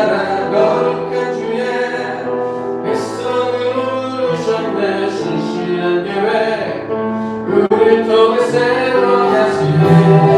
나라 거룩한 주의 백성을 부르셨네. 신실한 계획 우리 통해 새로 하시네.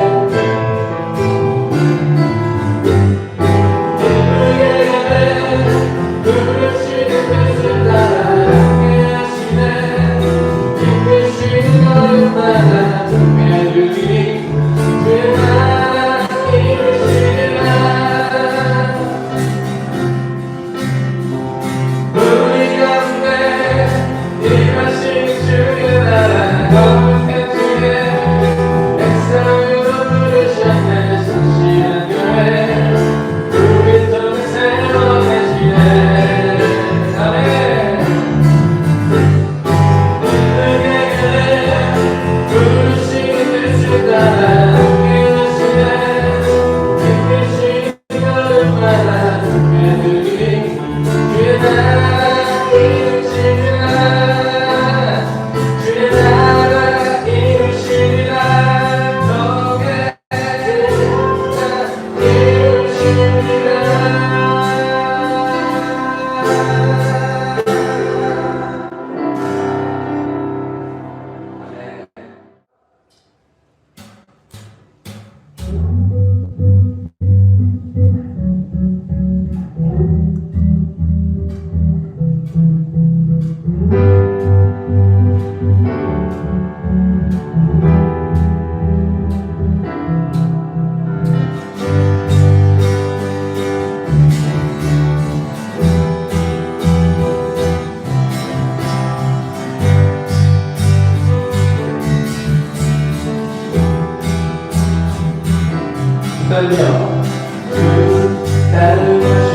다른 것이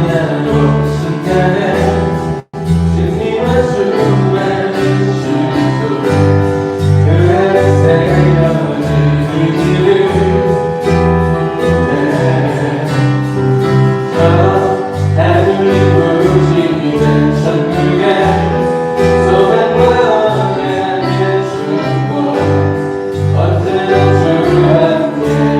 나로 순간에 승리와 수많은 실수 그 안에 새겨진 의미를 저 하늘이 부르시는 천국에 소망과 언약의 축복 언제나 주와 함께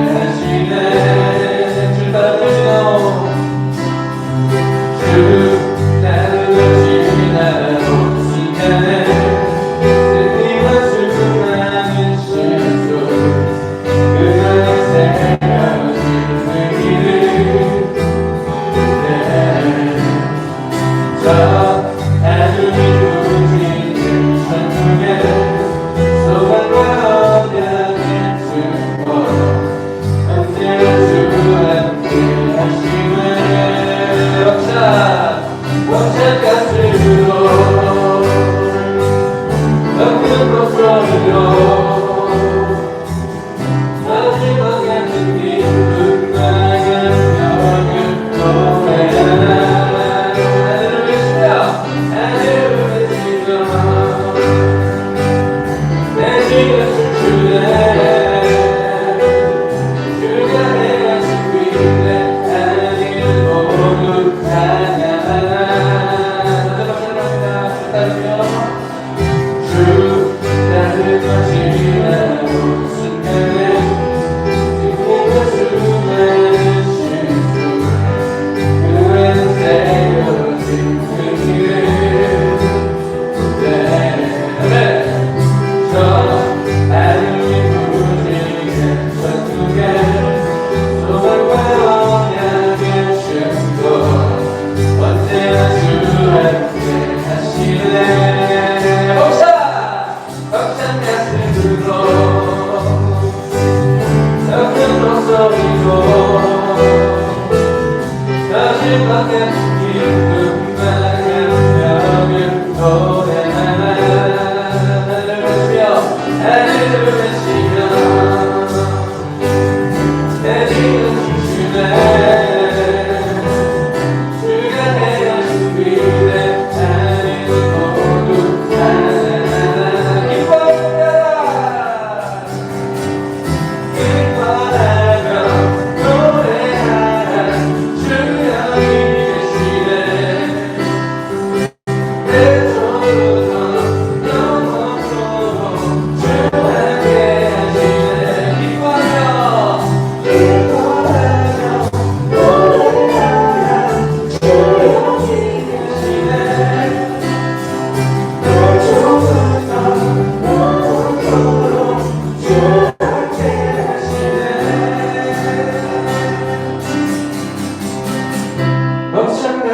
하시네.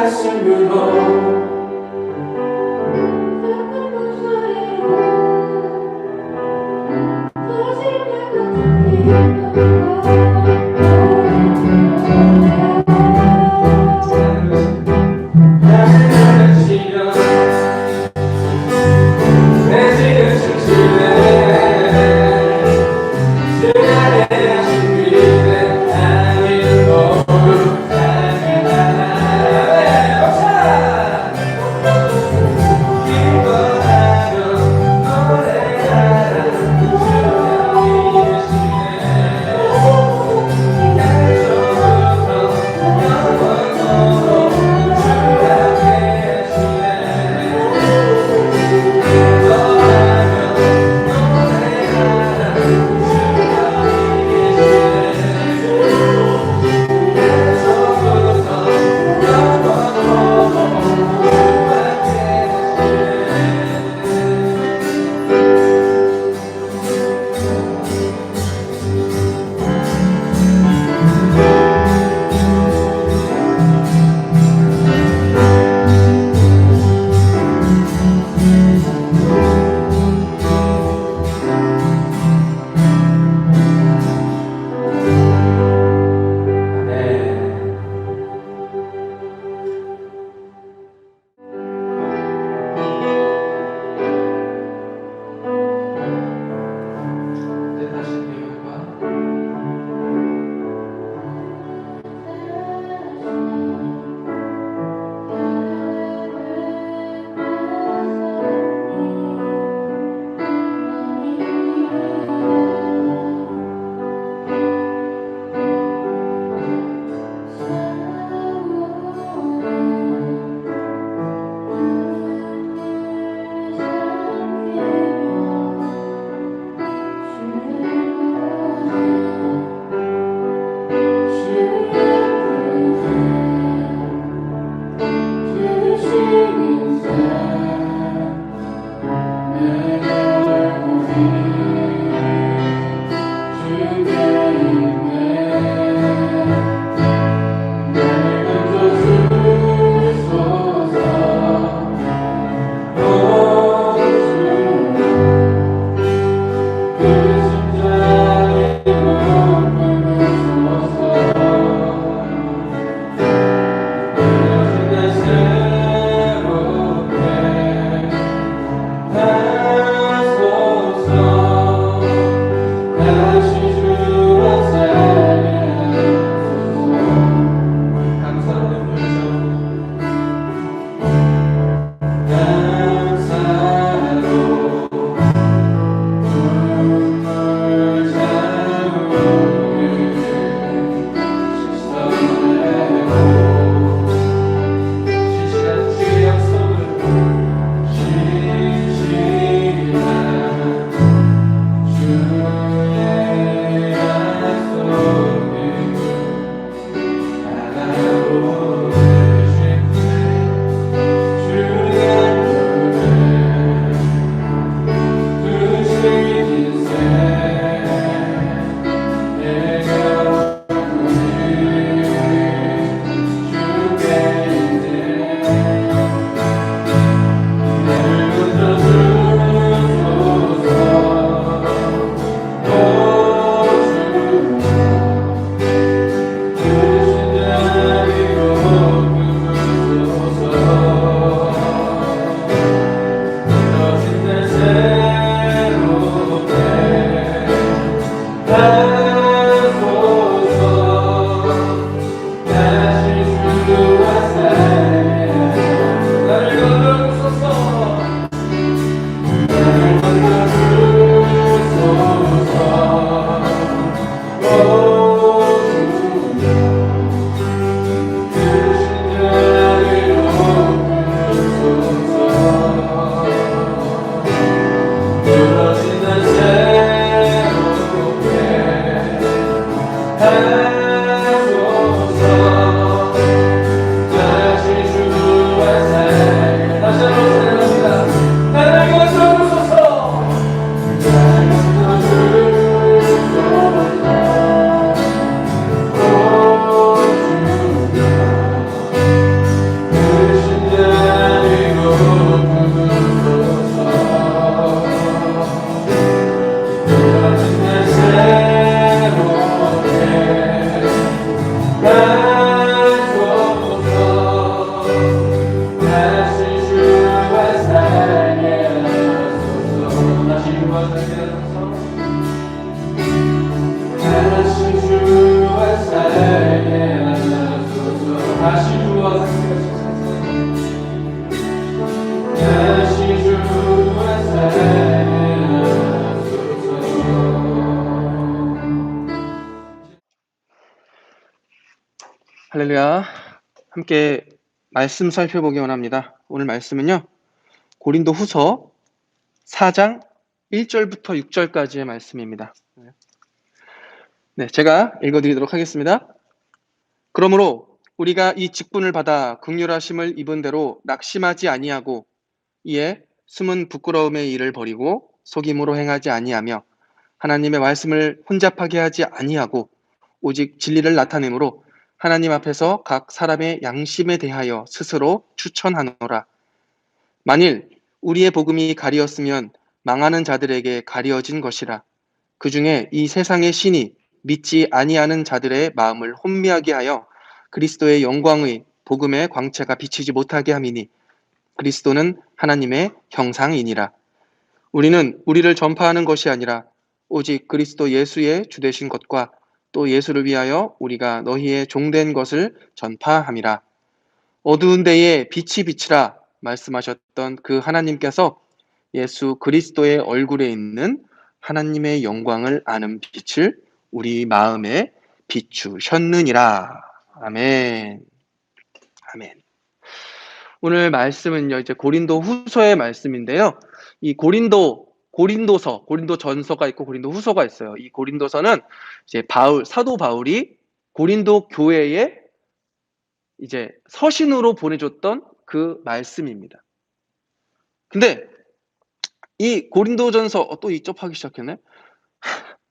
가슴으로 다시 주와 살아소서. 할렐루야. 함께 말씀 살펴보기 원합니다. 오늘 말씀은요, 고린도 후서 4장 1절부터 6절까지의 말씀입니다. 네, 제가 읽어드리도록 하겠습니다. 그러므로 우리가 이 직분을 받아 긍휼하심을 입은 대로 낙심하지 아니하고 이에 숨은 부끄러움의 일을 버리고 속임으로 행하지 아니하며 하나님의 말씀을 혼잡하게 하지 아니하고 오직 진리를 나타내므로 하나님 앞에서 각 사람의 양심에 대하여 스스로 추천하노라. 만일 우리의 복음이 가리었으면 망하는 자들에게 가리어진 것이라. 그 중에 이 세상의 신이 믿지 아니하는 자들의 마음을 혼미하게 하여 그리스도의 영광의 복음의 광채가 비치지 못하게 함이니 그리스도는 하나님의 형상이니라. 우리는 우리를 전파하는 것이 아니라 오직 그리스도 예수의 주되신 것과 또 예수를 위하여 우리가 너희의 종된 것을 전파함이라. 어두운 데에 빛이 비치라 말씀하셨던 그 하나님께서 예수 그리스도의 얼굴에 있는 하나님의 영광을 아는 빛을 우리 마음에 비추셨느니라. 아멘. 아멘. 오늘 말씀은요, 이제 고린도 후서의 말씀인데요. 이 고린도서, 고린도전서가 있고 고린도 후서가 있어요. 이 고린도서는 이제 사도 바울이 고린도 교회에 이제 서신으로 보내줬던 그 말씀입니다. 근데 이 고린도전서, 또 이접하기 시작했네.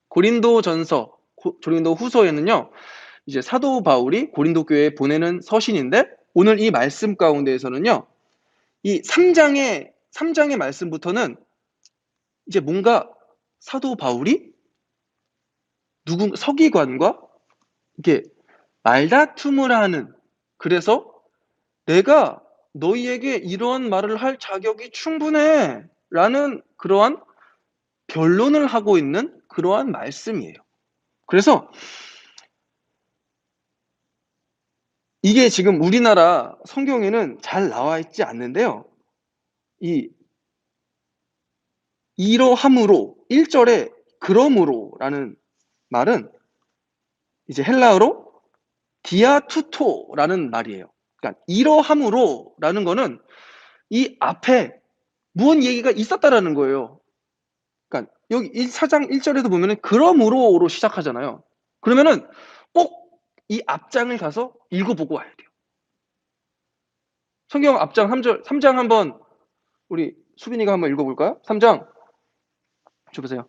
고린도전서, 고린도 후서에는요, 이제 사도 바울이 고린도 교회에 보내는 서신인데, 오늘 이 말씀 가운데에서는요, 이 3장의 말씀부터는 이제 뭔가 사도 바울이 서기관과 이렇게 말다툼을 하는, 그래서 내가 너희에게 이런 말을 할 자격이 충분해 라는 그러한 변론을 하고 있는 그러한 말씀이에요. 그래서 이게 지금 우리나라 성경에는 잘 나와 있지 않는데요. 이러함으로 1절에 그러므로라는 말은 이제 헬라어로 디아투토라는 말이에요. 그러니까 이러함으로라는 거는 이 앞에 무언 얘기가 있었다라는 거예요. 그러니까 여기 4장 1절에도 보면은 그러므로로 시작하잖아요. 그러면은 꼭 이 앞장을 가서 읽어보고 와야 돼요. 성경 앞장 3장 한번 우리 수빈이가 한번 읽어볼까요? 3장 줘보세요.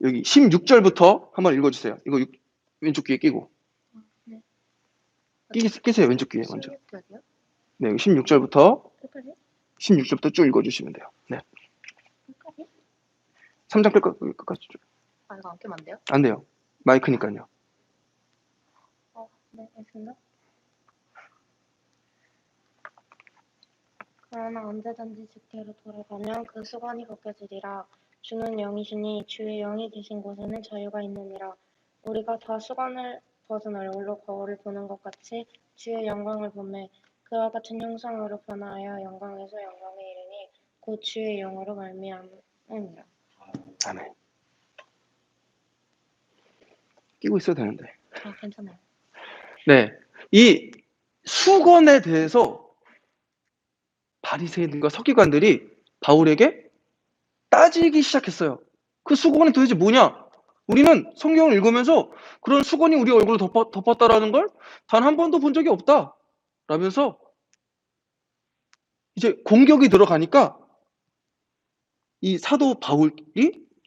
여기 16절부터 한번 읽어주세요. 이거 왼쪽 귀에 끼고. 네. 끼세요. 왼쪽 귀에 먼저. 16절이요? 네, 16절부터 끝까지? 16절부터 쭉 읽어주시면 돼요. 네. 끝까지? 3장 끝까지 쭉. 아, 이거 안 껴면 안 돼요? 안 돼요. 마이크니까요. 네, 알겠습니다. 그러나 언제든지 주께로 돌아가면 그 수건이 벗겨지리라. 주는 영이시니 주의 영이 계신 곳에는 자유가 있느니라. 우리가 다 수건을 벗은 얼굴로 거울을 보는 것 같이 주의 영광을 보매 그와 같은 형상으로 변화하여 영광에서 영광에 이르니 곧 주의 영으로 말미암음이라. 아멘. 끼고 있어도 되는데. 아, 괜찮아요. 네, 이 수건에 대해서 바리새인과 서기관들이 바울에게 따지기 시작했어요. 그 수건이 도대체 뭐냐? 우리는 성경을 읽으면서 그런 수건이 우리 얼굴을 덮었다라는 걸 단 한 번도 본 적이 없다 라면서 이제 공격이 들어가니까 이 사도 바울이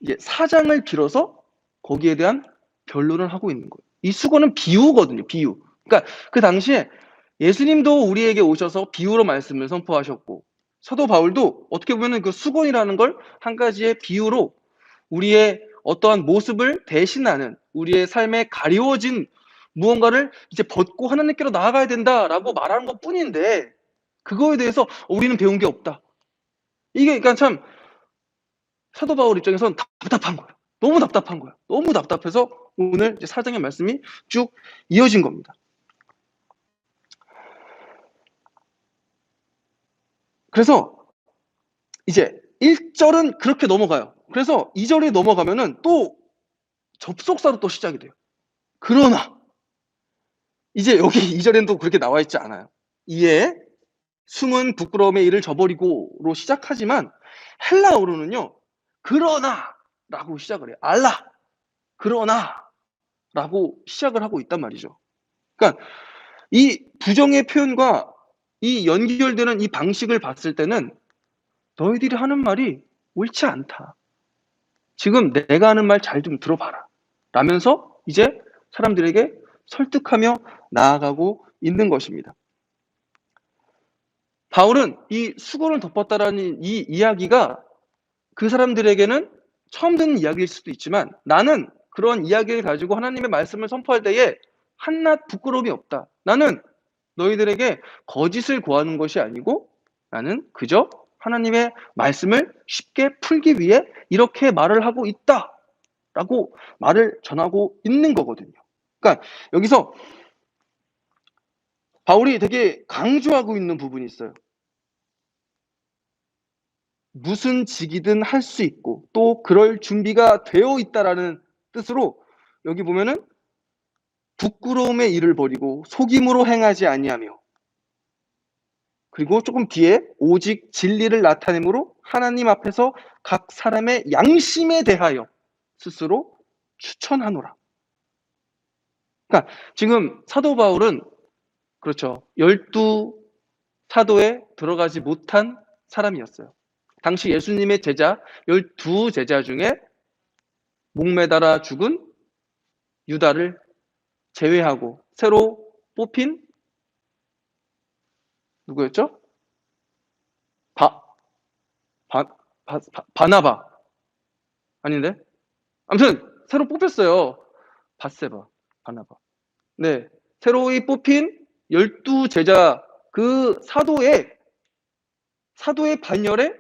이제 4장을 빌어서 거기에 대한 변론을 하고 있는 거예요. 이 수건은 비유거든요. 비유. 그러니까 그 당시에 예수님도 우리에게 오셔서 비유로 말씀을 선포하셨고 사도 바울도 어떻게 보면 그 수건이라는 걸 한 가지의 비유로 우리의 어떠한 모습을 대신하는, 우리의 삶에 가리워진 무언가를 이제 벗고 하나님께로 나아가야 된다라고 말하는 것 뿐인데 그거에 대해서 우리는 배운 게 없다. 이게 그러니까 참 사도 바울 입장에서는 답답한 거예요. 너무 답답한 거예요. 너무 답답해서 오늘 이제 4장의 말씀이 쭉 이어진 겁니다. 그래서 이제 1절은 그렇게 넘어가요. 그래서 2절에 넘어가면은 또 접속사로 또 시작이 돼요. 그러나 이제 여기 2절에는 또 그렇게 나와 있지 않아요. 이에 숨은 부끄러움의 일을 저버리고로 시작하지만 헬라어로는요. 그러나 라고 시작을 해요. 알라 그러나 라고 시작을 하고 있단 말이죠. 그러니까 이 부정의 표현과 이 연결되는 이 방식을 봤을 때는 너희들이 하는 말이 옳지 않다. 지금 내가 하는 말 잘 좀 들어봐라. 라면서 이제 사람들에게 설득하며 나아가고 있는 것입니다. 바울은 이 수건을 덮었다라는 이 이야기가 그 사람들에게는 처음 듣는 이야기일 수도 있지만 나는 그런 이야기를 가지고 하나님의 말씀을 선포할 때에 한낱 부끄러움이 없다. 나는 너희들에게 거짓을 구하는 것이 아니고 나는 그저 하나님의 말씀을 쉽게 풀기 위해 이렇게 말을 하고 있다. 라고 말을 전하고 있는 거거든요. 그러니까 여기서 바울이 되게 강조하고 있는 부분이 있어요. 무슨 직이든 할 수 있고 또 그럴 준비가 되어 있다라는 뜻으로 여기 보면은 부끄러움의 일을 버리고 속임으로 행하지 아니하며 그리고 조금 뒤에 오직 진리를 나타내므로 하나님 앞에서 각 사람의 양심에 대하여 스스로 추천하노라. 그러니까 지금 사도 바울은 그렇죠. 12 사도에 들어가지 못한 사람이었어요. 당시 예수님의 제자 12 제자 중에 목매달아 죽은 유다를 제외하고 새로 뽑힌 누구였죠? 바나바 아닌데? 아무튼 새로 뽑혔어요. 바세바, 바나바. 네, 새로이 뽑힌 12 제자 그 사도의 반열에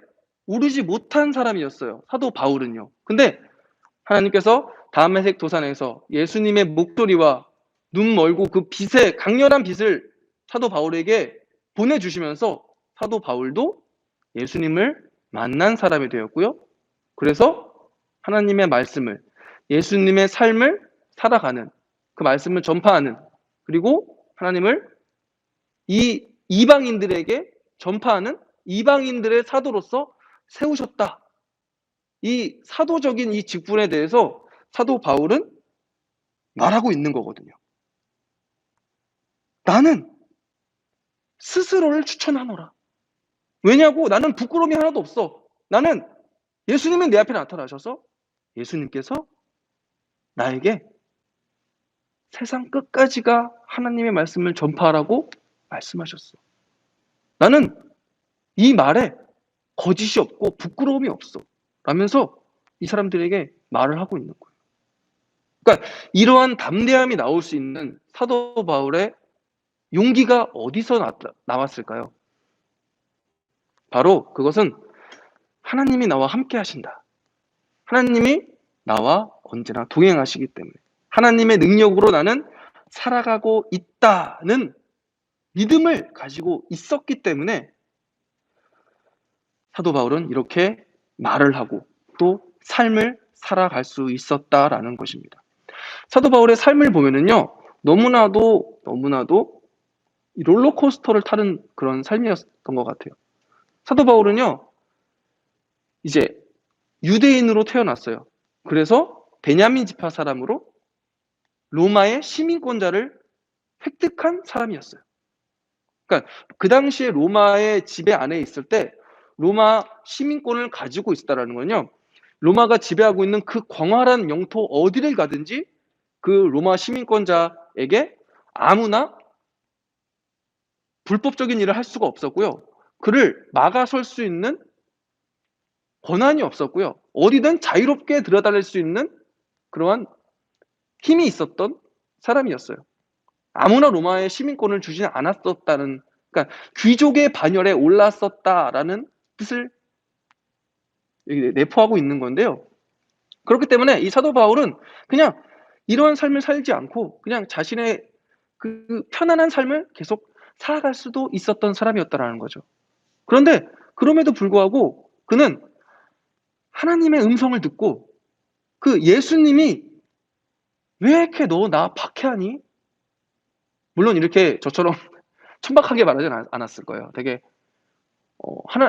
오르지 못한 사람이었어요. 사도 바울은요. 근데 하나님께서 다메섹 도산에서 예수님의 목소리와 눈 멀고 그 빛의 강렬한 빛을 사도 바울에게 보내주시면서 사도 바울도 예수님을 만난 사람이 되었고요. 그래서 하나님의 말씀을 예수님의 삶을 살아가는 그 말씀을 전파하는 그리고 하나님을 이 이방인들에게 전파하는 이방인들의 사도로서 세우셨다. 이 사도적인 이 직분에 대해서 사도 바울은 말하고 있는 거거든요. 나는 스스로를 추천하노라. 왜냐고? 나는 부끄러움이 하나도 없어. 나는 예수님은 내 앞에 나타나셔서 예수님께서 나에게 세상 끝까지가 하나님의 말씀을 전파하라고 말씀하셨어. 나는 이 말에 거짓이 없고 부끄러움이 없어. 라면서 이 사람들에게 말을 하고 있는 거예요. 그러니까 이러한 담대함이 나올 수 있는 사도 바울의 용기가 어디서 나왔을까요? 바로 그것은 하나님이 나와 함께 하신다. 하나님이 나와 언제나 동행하시기 때문에 하나님의 능력으로 나는 살아가고 있다는 믿음을 가지고 있었기 때문에 사도 바울은 이렇게 말을 하고 또 삶을 살아갈 수 있었다라는 것입니다. 사도 바울의 삶을 보면은요, 너무나도 이 롤러코스터를 타는 그런 삶이었던 것 같아요. 사도 바울은요, 이제 유대인으로 태어났어요. 그래서 베냐민 지파 사람으로 로마의 시민권자를 획득한 사람이었어요. 그러니까 그 당시에 로마의 지배 안에 있을 때 로마 시민권을 가지고 있었다는 건요. 로마가 지배하고 있는 그 광활한 영토 어디를 가든지 그 로마 시민권자에게 아무나 불법적인 일을 할 수가 없었고요. 그를 막아설 수 있는 권한이 없었고요. 어디든 자유롭게 들여다닐 수 있는 그러한 힘이 있었던 사람이었어요. 아무나 로마의 시민권을 주지는 않았었다는, 그러니까 귀족의 반열에 올랐었다라는 뜻을 내포하고 있는 건데요. 그렇기 때문에 이 사도 바울은 그냥 이러한 삶을 살지 않고 그냥 자신의 그 편안한 삶을 계속 살아갈 수도 있었던 사람이었다라는 거죠. 그런데 그럼에도 불구하고 그는 하나님의 음성을 듣고 그 예수님이 왜 이렇게 너 나 박해하니? 물론 이렇게 저처럼 천박하게 말하진 않았을 거예요. 되게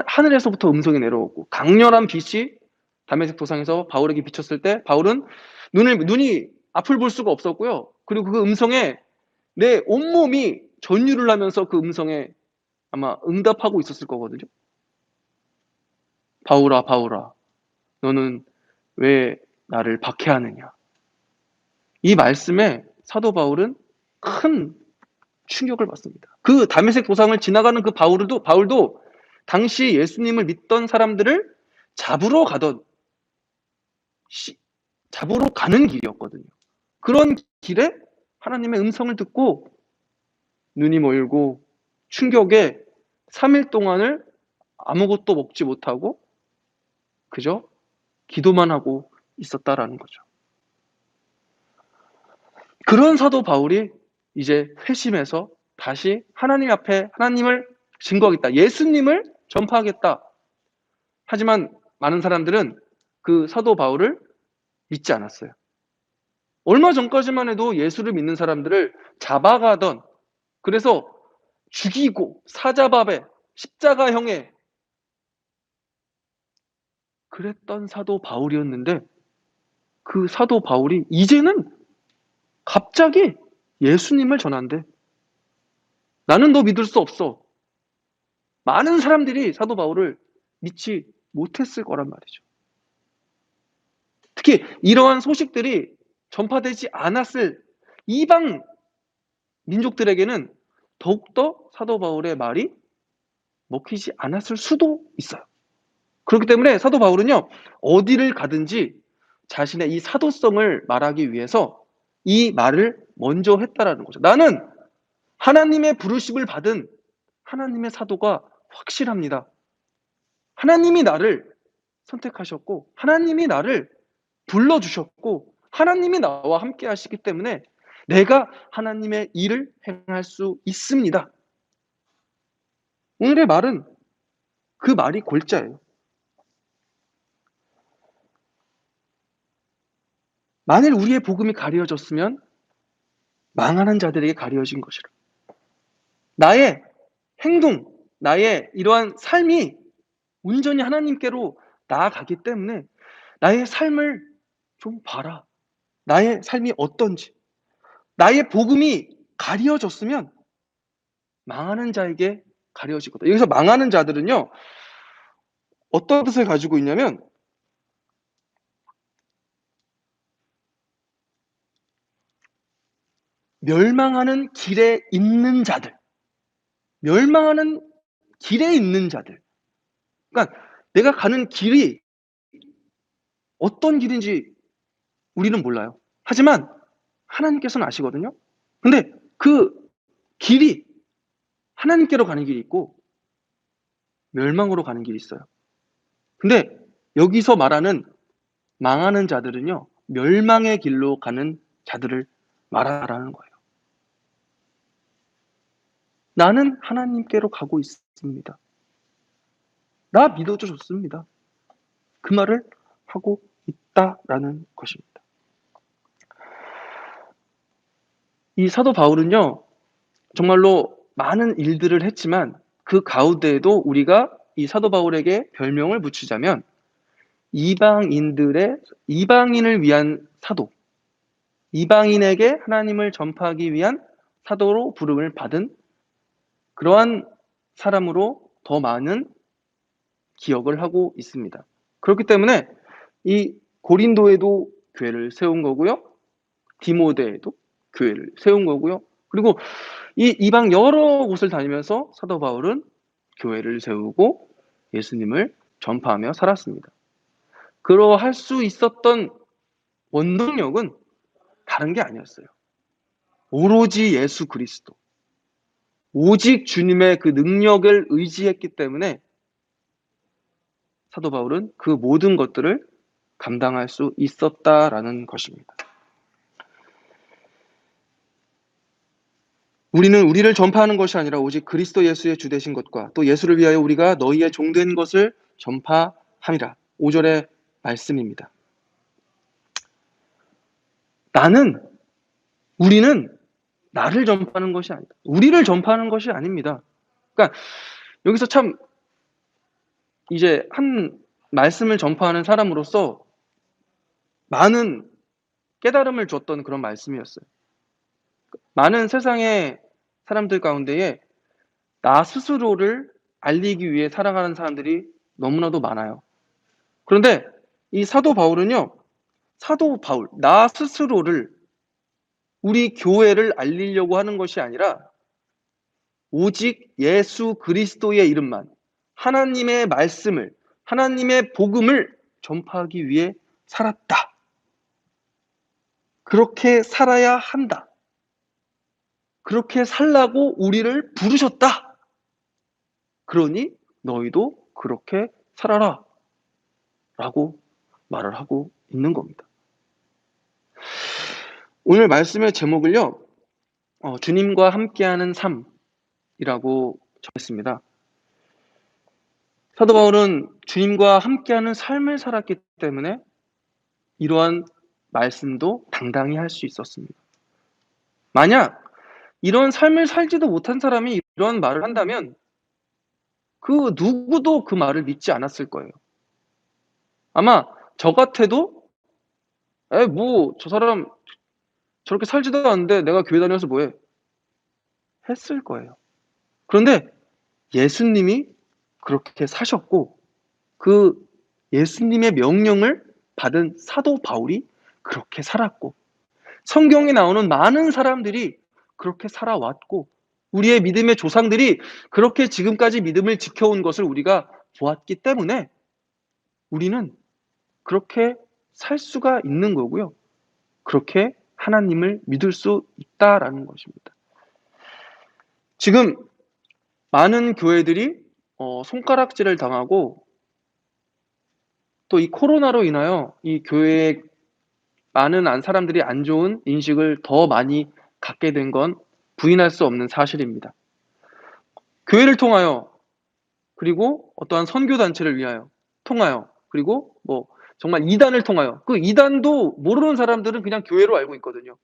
하늘에서부터 음성이 내려오고 강렬한 빛이 다메섹 도상에서 바울에게 비쳤을 때 바울은 눈이 앞을 볼 수가 없었고요. 그리고 그 음성에 내 온몸이 전율을 하면서 그 음성에 아마 응답하고 있었을 거거든요. 바울아, 바울아, 너는 왜 나를 박해하느냐? 이 말씀에 사도 바울은 큰 충격을 받습니다. 그 다메섹 도상을 지나가는 그 바울도 당시 예수님을 믿던 사람들을 잡으러 가는 길이었거든요. 그런 길에 하나님의 음성을 듣고 눈이 멀고 충격에 3일 동안을 아무것도 먹지 못하고 그저 기도만 하고 있었다라는 거죠. 그런 사도 바울이 이제 회심해서 다시 하나님 앞에 하나님을 증거하겠다. 예수님을 전파하겠다. 하지만 많은 사람들은 그 사도 바울을 믿지 않았어요. 얼마 전까지만 해도 예수를 믿는 사람들을 잡아가던, 그래서 죽이고 사자밥에 십자가형에 그랬던 사도 바울이었는데 그 사도 바울이 이제는 갑자기 예수님을 전한대. 나는 너 믿을 수 없어. 많은 사람들이 사도 바울을 믿지 못했을 거란 말이죠. 특히 이러한 소식들이 전파되지 않았을 이방 민족들에게는 더욱더 사도 바울의 말이 먹히지 않았을 수도 있어요. 그렇기 때문에 사도 바울은요, 어디를 가든지 자신의 이 사도성을 말하기 위해서 이 말을 먼저 했다라는 거죠. 나는 하나님의 부르심을 받은 하나님의 사도가 확실합니다. 하나님이 나를 선택하셨고 하나님이 나를 불러주셨고 하나님이 나와 함께 하시기 때문에 내가 하나님의 일을 행할 수 있습니다. 오늘의 말은 그 말이 골자예요. 만일 우리의 복음이 가려졌으면 망하는 자들에게 가려진 것이라. 나의 행동, 나의 이러한 삶이 온전히 하나님께로 나아가기 때문에 나의 삶을 좀 봐라. 나의 삶이 어떤지. 나의 복음이 가려졌으면 망하는 자에게 가려지거든. 여기서 망하는 자들은요, 어떤 뜻을 가지고 있냐면 멸망하는 길에 있는 자들. 멸망하는 길에 있는 자들. 그러니까 내가 가는 길이 어떤 길인지 우리는 몰라요. 하지만 하나님께서는 아시거든요. 근데 그 길이 하나님께로 가는 길이 있고 멸망으로 가는 길이 있어요. 근데 여기서 말하는 망하는 자들은요, 멸망의 길로 가는 자들을 말하라는 거예요. 나는 하나님께로 가고 있습니다. 나 믿어줘 좋습니다. 그 말을 하고 있다라는 것입니다. 이 사도 바울은요, 정말로 많은 일들을 했지만 그 가운데에도 우리가 이 사도 바울에게 별명을 붙이자면 이방인을 위한 사도, 이방인에게 하나님을 전파하기 위한 사도로 부름을 받은 그러한 사람으로 더 많은 기억을 하고 있습니다. 그렇기 때문에 이 고린도에도 교회를 세운 거고요. 디모데에도 교회를 세운 거고요. 그리고 이 이방 여러 곳을 다니면서 사도 바울은 교회를 세우고 예수님을 전파하며 살았습니다. 그러할 수 있었던 원동력은 다른 게 아니었어요. 오로지 예수 그리스도. 오직 주님의 그 능력을 의지했기 때문에 사도 바울은 그 모든 것들을 감당할 수 있었다라는 것입니다. 우리는 우리를 전파하는 것이 아니라 오직 그리스도 예수의 주 되신 것과 또 예수를 위하여 우리가 너희의 종된 것을 전파함이라. 5절의 말씀입니다. 우리는 나를 전파하는 것이 아니다. 우리를 전파하는 것이 아닙니다. 그러니까 여기서 참 이제 한 말씀을 전파하는 사람으로서 많은 깨달음을 줬던 그런 말씀이었어요. 많은 세상의 사람들 가운데에 나 스스로를 알리기 위해 살아가는 사람들이 너무나도 많아요. 그런데 이 사도 바울은요, 나 스스로를 우리 교회를 알리려고 하는 것이 아니라 오직 예수 그리스도의 이름만, 하나님의 말씀을, 하나님의 복음을 전파하기 위해 살았다. 그렇게 살아야 한다. 그렇게 살라고 우리를 부르셨다. 그러니 너희도 그렇게 살아라. 라고 말을 하고 있는 겁니다. 오늘 말씀의 제목을요, 주님과 함께하는 삶이라고 정했습니다. 사도 바울은 주님과 함께하는 삶을 살았기 때문에 이러한 말씀도 당당히 할 수 있었습니다. 만약 이런 삶을 살지도 못한 사람이 이런 말을 한다면 그 누구도 그 말을 믿지 않았을 거예요. 아마 저 같아도 저 사람 저렇게 살지도 않는데 내가 교회 다녀서 뭐해? 했을 거예요. 그런데 예수님이 그렇게 사셨고 그 예수님의 명령을 받은 사도 바울이 그렇게 살았고 성경에 나오는 많은 사람들이 그렇게 살아왔고 우리의 믿음의 조상들이 그렇게 지금까지 믿음을 지켜온 것을 우리가 보았기 때문에 우리는 그렇게 살 수가 있는 거고요. 그렇게 하나님을 믿을 수 있다라는 것입니다. 지금 많은 교회들이 손가락질을 당하고 또 이 코로나로 인하여 이 교회에 많은 사람들이 안 좋은 인식을 더 많이 갖게 된 건 부인할 수 없는 사실입니다. 교회를 통하여 그리고 어떠한 선교단체를 위하여 통하여 그리고 정말 이단을 통하여 그 이단도 모르는 사람들은 그냥 교회로 알고 있거든요.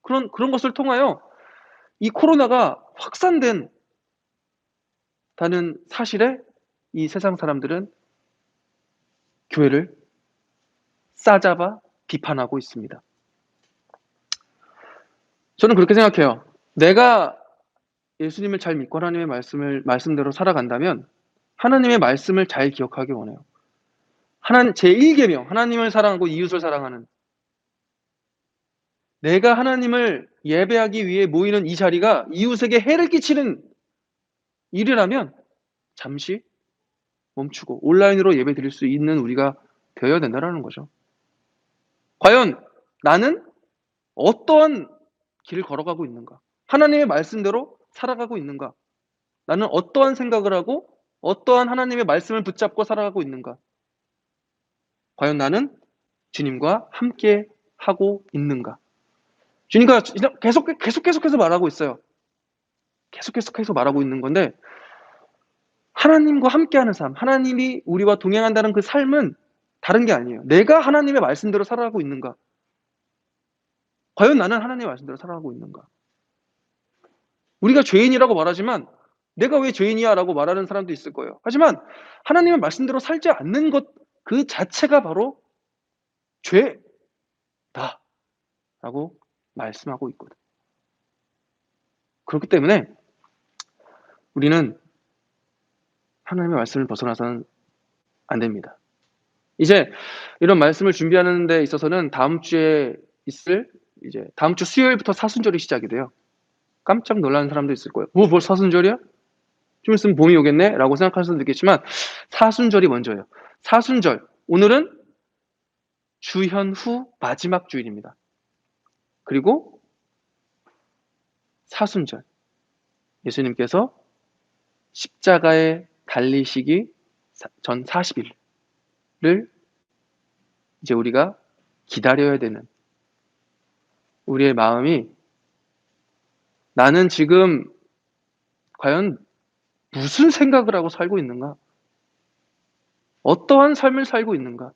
그런 것을 통하여 이 코로나가 확산된다는 사실에 이 세상 사람들은 교회를 싸잡아 비판하고 있습니다. 저는 그렇게 생각해요. 내가 예수님을 잘 믿고 하나님의 말씀대로 살아간다면 하나님의 말씀을 잘 기억하기 원해요. 제1계명 하나님을 사랑하고 이웃을 사랑하는 내가 하나님을 예배하기 위해 모이는 이 자리가 이웃에게 해를 끼치는 일이라면 잠시 멈추고 온라인으로 예배 드릴 수 있는 우리가 되어야 된다는 거죠. 과연 나는 어떠한 길을 걸어가고 있는가? 하나님의 말씀대로 살아가고 있는가? 나는 어떠한 생각을 하고 어떠한 하나님의 말씀을 붙잡고 살아가고 있는가? 과연 나는 주님과 함께 하고 있는가? 주님과 계속해서 말하고 있어요. 계속해서 말하고 있는 건데 하나님과 함께하는 삶, 하나님이 우리와 동행한다는 그 삶은 다른 게 아니에요. 내가 하나님의 말씀대로 살아가고 있는가? 과연 나는 하나님의 말씀대로 살아가고 있는가? 우리가 죄인이라고 말하지만 내가 왜 죄인이야? 라고 말하는 사람도 있을 거예요. 하지만 하나님의 말씀대로 살지 않는 것 그 자체가 바로 죄다 라고 말씀하고 있거든. 그렇기 때문에 우리는 하나님의 말씀을 벗어나서는 안 됩니다. 이제 이런 말씀을 준비하는 데 있어서는 다음 주 수요일부터 사순절이 시작이 돼요. 깜짝 놀라는 사람도 있을 거예요. 벌써 사순절이야? 좀 있으면 봄이 오겠네? 라고 생각할 수도 있겠지만 사순절이 먼저예요. 사순절, 오늘은 주현 후 마지막 주일입니다. 그리고 사순절, 예수님께서 십자가에 달리시기 전 40일을 이제 우리가 기다려야 되는 우리의 마음이 나는 지금 과연 무슨 생각을 하고 살고 있는가? 어떠한 삶을 살고 있는가?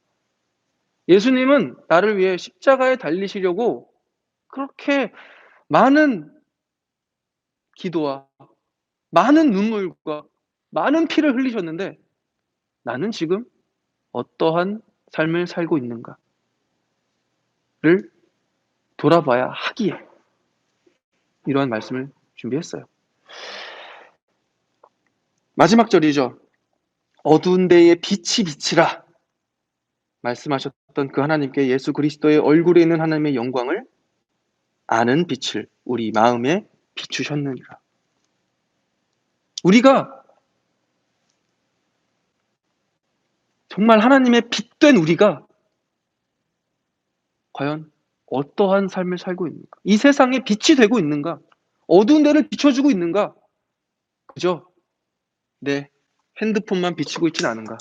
예수님은 나를 위해 십자가에 달리시려고 그렇게 많은 기도와 많은 눈물과 많은 피를 흘리셨는데 나는 지금 어떠한 삶을 살고 있는가를 돌아봐야 하기에 이러한 말씀을 준비했어요. 마지막 절이죠. 어두운 데에 빛이 비치라 말씀하셨던 그 하나님께 예수 그리스도의 얼굴에 있는 하나님의 영광을 아는 빛을 우리 마음에 비추셨느니라. 우리가 정말 하나님의 빛된 우리가 과연 어떠한 삶을 살고 있는가? 이 세상에 빛이 되고 있는가? 어두운 데를 비춰주고 있는가? 그죠? 내 핸드폰만 비추고 있진 않은가?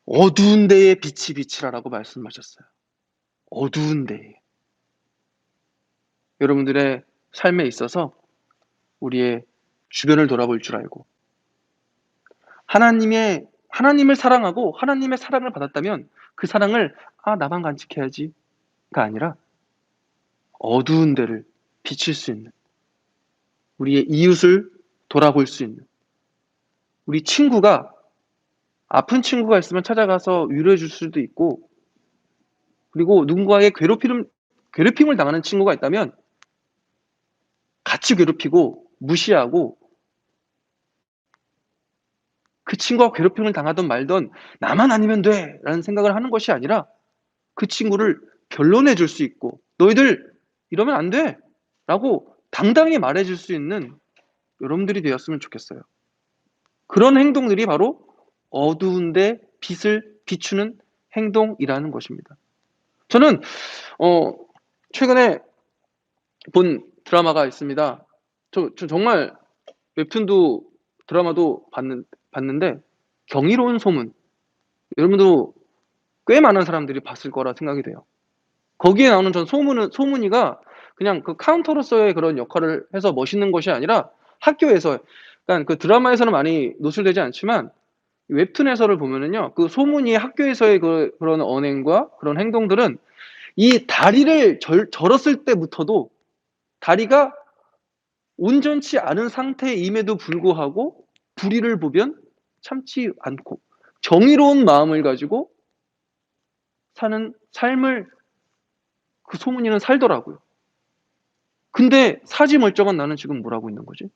어두운 데에 빛이 비치라라고 말씀하셨어요. 어두운 데에. 여러분들의 삶에 있어서 우리의 주변을 돌아볼 줄 알고 하나님을 사랑하고 하나님의 사랑을 받았다면 그 사랑을 나만 간직해야지가 아니라 어두운 데를 비칠 수 있는 우리의 이웃을 돌아볼 수 있는 우리 친구가 아픈 친구가 있으면 찾아가서 위로해 줄 수도 있고 그리고 누군가의 괴롭힘을 당하는 친구가 있다면 같이 괴롭히고 무시하고 그 친구가 괴롭힘을 당하든 말든 나만 아니면 돼 라는 생각을 하는 것이 아니라 그 친구를 변론해 줄 수 있고 너희들 이러면 안 돼 라고 당당히 말해 줄 수 있는 여러분들이 되었으면 좋겠어요. 그런 행동들이 바로 어두운데 빛을 비추는 행동이라는 것입니다. 저는 최근에 본 드라마가 있습니다. 저 정말 웹툰도 드라마도 봤는데 경이로운 소문 여러분도 꽤 많은 사람들이 봤을 거라 생각이 돼요. 거기에 나오는 전 소문이가 그냥 그 카운터로서의 그런 역할을 해서 멋있는 것이 아니라 학교에서 그러니까 그 드라마에서는 많이 노출되지 않지만 웹툰에서를 보면은요 그 소문이 학교에서의 그런 언행과 그런 행동들은 이 다리를 절었을 때부터도 다리가 온전치 않은 상태임에도 불구하고 불의를 보면 참지 않고 정의로운 마음을 가지고 사는 삶을 그 소문이는 살더라고요. 근데 사지 멀쩡한 나는 지금 뭘 하고 있는 거지?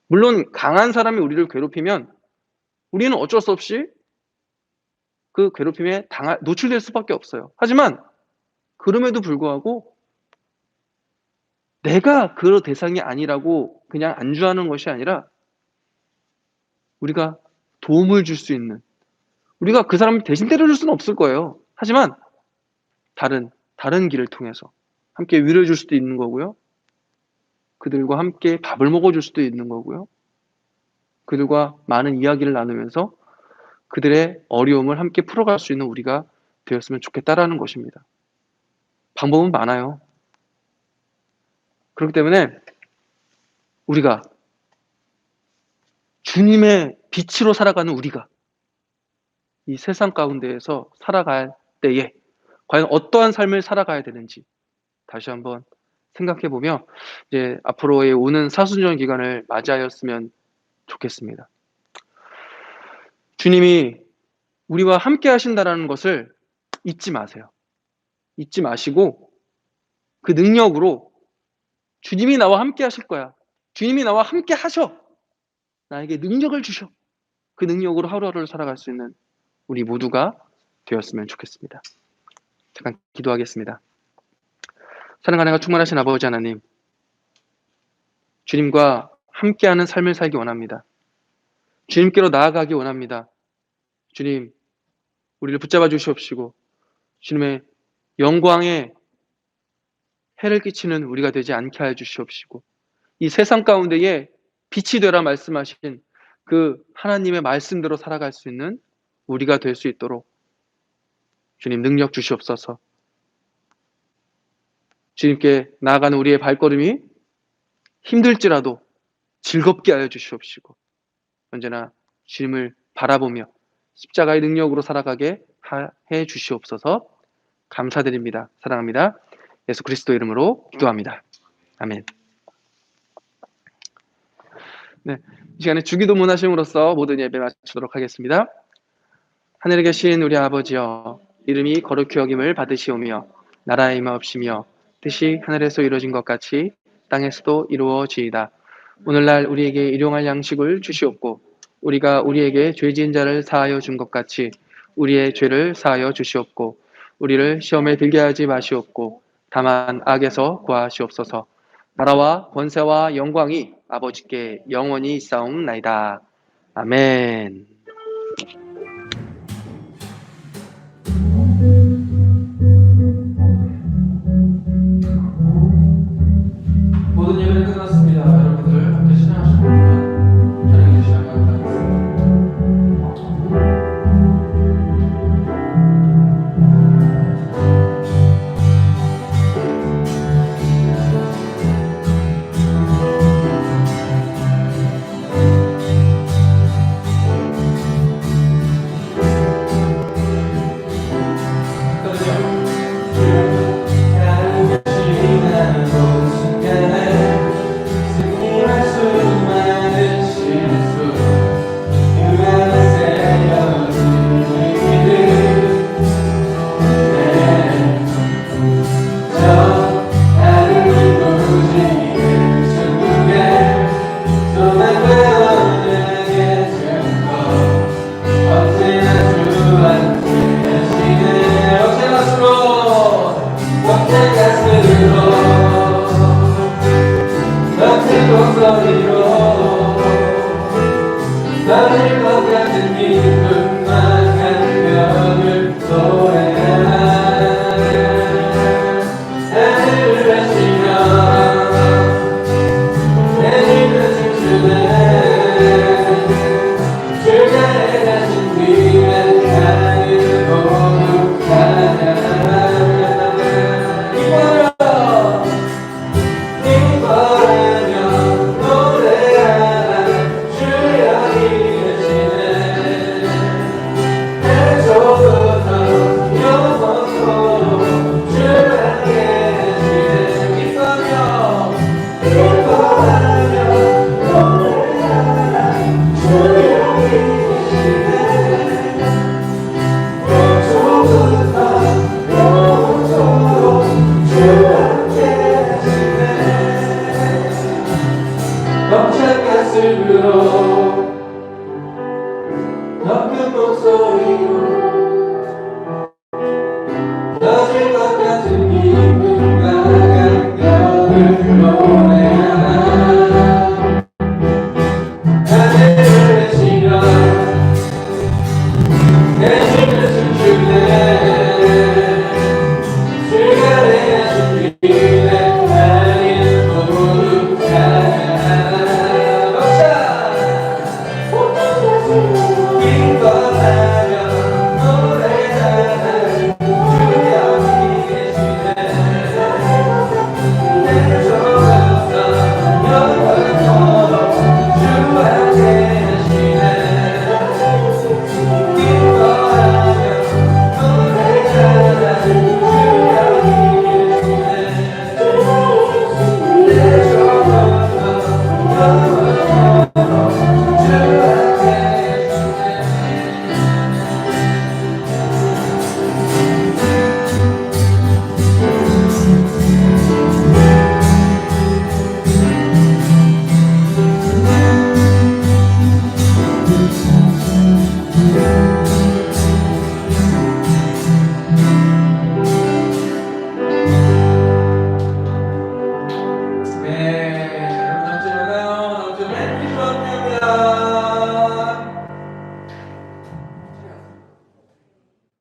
물론 강한 사람이 우리를 괴롭히면 우리는 어쩔 수 없이 그 괴롭힘에 노출될 수밖에 없어요. 하지만 그럼에도 불구하고 내가 그 대상이 아니라고 그냥 안주하는 것이 아니라 우리가 도움을 줄 수 있는 우리가 그 사람을 대신 때려줄 수는 없을 거예요. 하지만 다른 길을 통해서 함께 위로해 줄 수도 있는 거고요. 그들과 함께 밥을 먹어줄 수도 있는 거고요. 그들과 많은 이야기를 나누면서 그들의 어려움을 함께 풀어갈 수 있는 우리가 되었으면 좋겠다라는 것입니다. 방법은 많아요. 그렇기 때문에 우리가 주님의 빛으로 살아가는 우리가 이 세상 가운데에서 살아갈 때에 과연 어떠한 삶을 살아가야 되는지 다시 한번 생각해보며 이제 앞으로의 오는 사순절 기간을 맞이하였으면 좋겠습니다. 주님이 우리와 함께 하신다는 것을 잊지 마세요. 잊지 마시고 그 능력으로 주님이 나와 함께 하실 거야. 주님이 나와 함께 하셔. 나에게 능력을 주셔. 그 능력으로 하루하루를 살아갈 수 있는 우리 모두가 되었으면 좋겠습니다. 잠깐 기도하겠습니다. 사랑과 은혜가 충만하신 아버지 하나님, 주님과 함께하는 삶을 살기 원합니다. 주님께로 나아가기 원합니다. 주님, 우리를 붙잡아 주시옵시고 주님의 영광에 해를 끼치는 우리가 되지 않게 하여 주시옵시고 이 세상 가운데에 빛이 되라 말씀하신 그 하나님의 말씀대로 살아갈 수 있는 우리가 될 수 있도록 주님 능력 주시옵소서. 주님께 나아가는 우리의 발걸음이 힘들지라도 즐겁게 하여 주시옵시고 언제나 주님을 바라보며 십자가의 능력으로 살아가게 해 주시옵소서. 감사드립니다. 사랑합니다. 예수 그리스도 이름으로 기도합니다. 아멘. 네, 이 시간에 주기도문 하심으로써 모든 예배 마치도록 하겠습니다. 하늘에 계신 우리 아버지여, 이름이 거룩히 여김을 받으시오며 나라의 임하옵시며 뜻이 하늘에서 이루어진 것 같이 땅에서도 이루어지이다. 오늘날 우리에게 일용할 양식을 주시옵고 우리가 우리에게 죄 지은 자를 사하여 준 것 같이 우리의 죄를 사하여 주시옵고 우리를 시험에 들게 하지 마시옵고 다만 악에서 구하시옵소서. 나라와 권세와 영광이 아버지께 영원히 있사옵나이다. 아멘.